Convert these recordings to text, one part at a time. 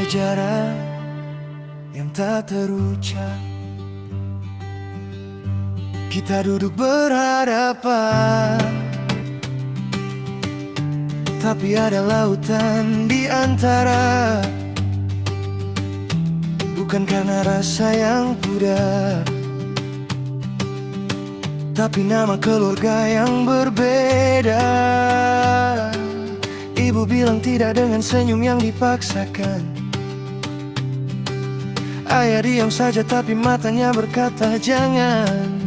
sejarah yang tak terucap. Kita duduk berhadapan, tapi ada lautan di antara. Bukan karena rasa yang pudar, tapi nama keluarga yang berbeda. Ibu bilang tidak dengan senyum yang dipaksakan. Ayah diam saja tapi matanya berkata jangan.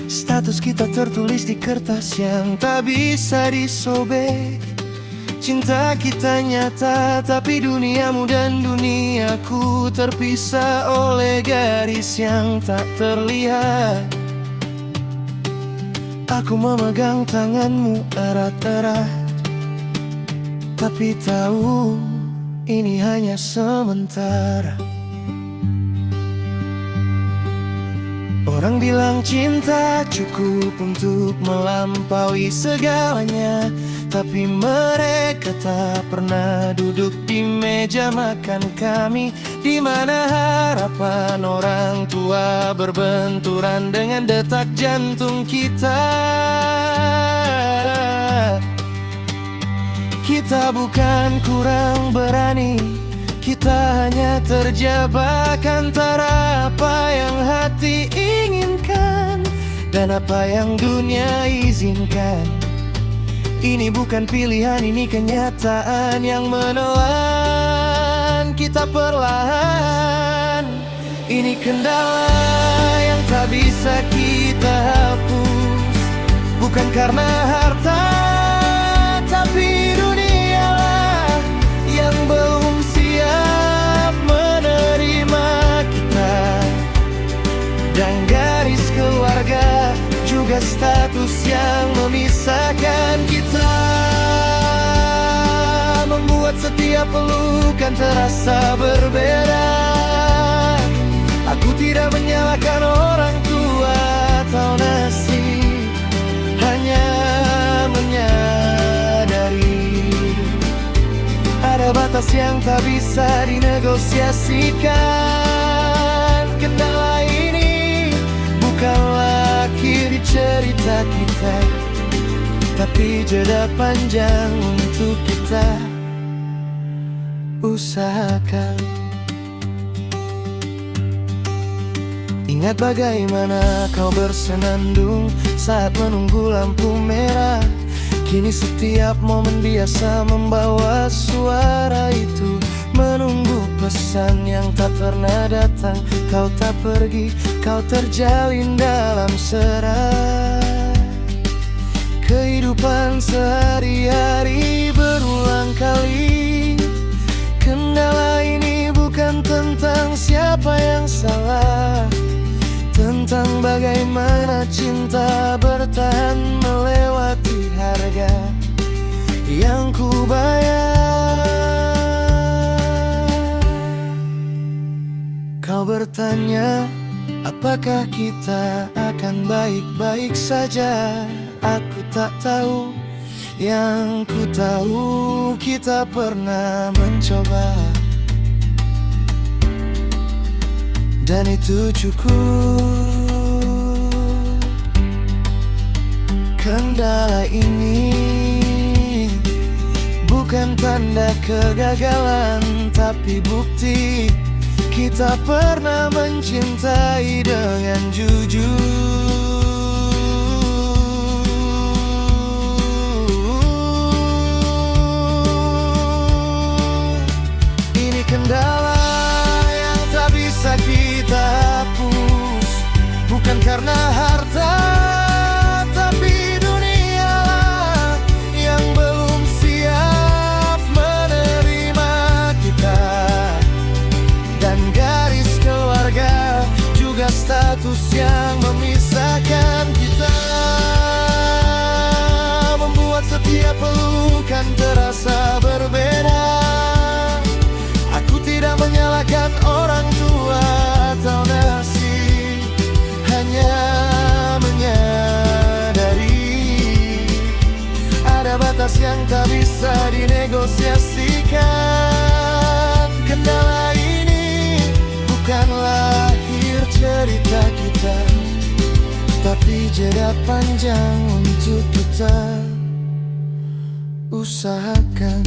Status kita tertulis di kertas yang tak bisa disobek. Cinta kita nyata, tapi duniamu dan duniaku terpisah oleh garis yang tak terlihat. Aku memegang tanganmu erat-erat, tapi tahu ini hanya sementara. Orang bilang cinta cukup untuk melampaui segalanya, tapi mereka tak pernah duduk di meja makan kami, di mana harapan orang tua berbenturan dengan detak jantung kita. Kita bukan kurang berani, kita hanya terjebak antara apa yang hati inginkan dan apa yang dunia izinkan. Ini bukan pilihan, ini kenyataan yang menelan kita perlahan. Ini kendala yang tak bisa kita hapus, bukan karena harta, tapi dunialah yang belum siap menerima kita. Dan garis keluarga juga status yang memisahkan kita, membuat setiap pelukan terasa berbeda. Aku tidak menyalahkan orang tua atau nasib, hanya menyadari ada batas yang tak bisa dinegosiasikan. Kendala ini bukanlah akhir cerita kita, tapi jeda panjang untuk kita usahakan. Ingat bagaimana kau bersenandung saat menunggu lampu merah. Kini setiap momen biasa membawa suara itu, menunggu pesan yang tak pernah datang. Kau tak pergi, kau terjalin dalam serai. Kehidupan sehari-hari berulang kali. Kendala ini bukan tentang siapa yang salah, tentang bagaimana cinta bertahan melewati harga yang ku bayar. Kau bertanya, apakah kita akan baik-baik saja? Aku tak tahu, yang ku tahu kita pernah mencoba, dan itu cukup. Kendala ini bukan tanda kegagalan, tapi bukti kita pernah mencintai dengan jujur. Ini kendala yang tak bisa kita hapus, bukan karena harta, tapi dunialah yang belum siap menerima kita. Dan garis keluarga juga status yang memisahkan kita, membuat setiap pelukan terasa berbeda. Aku tidak menyalahkan orang tua atau nasib, hanya menyadari ada batas yang tak bisa dinegosiasikan. Kendala ini bukanlah akhir cerita kita, tapi jeda panjang untuk kita usahakan.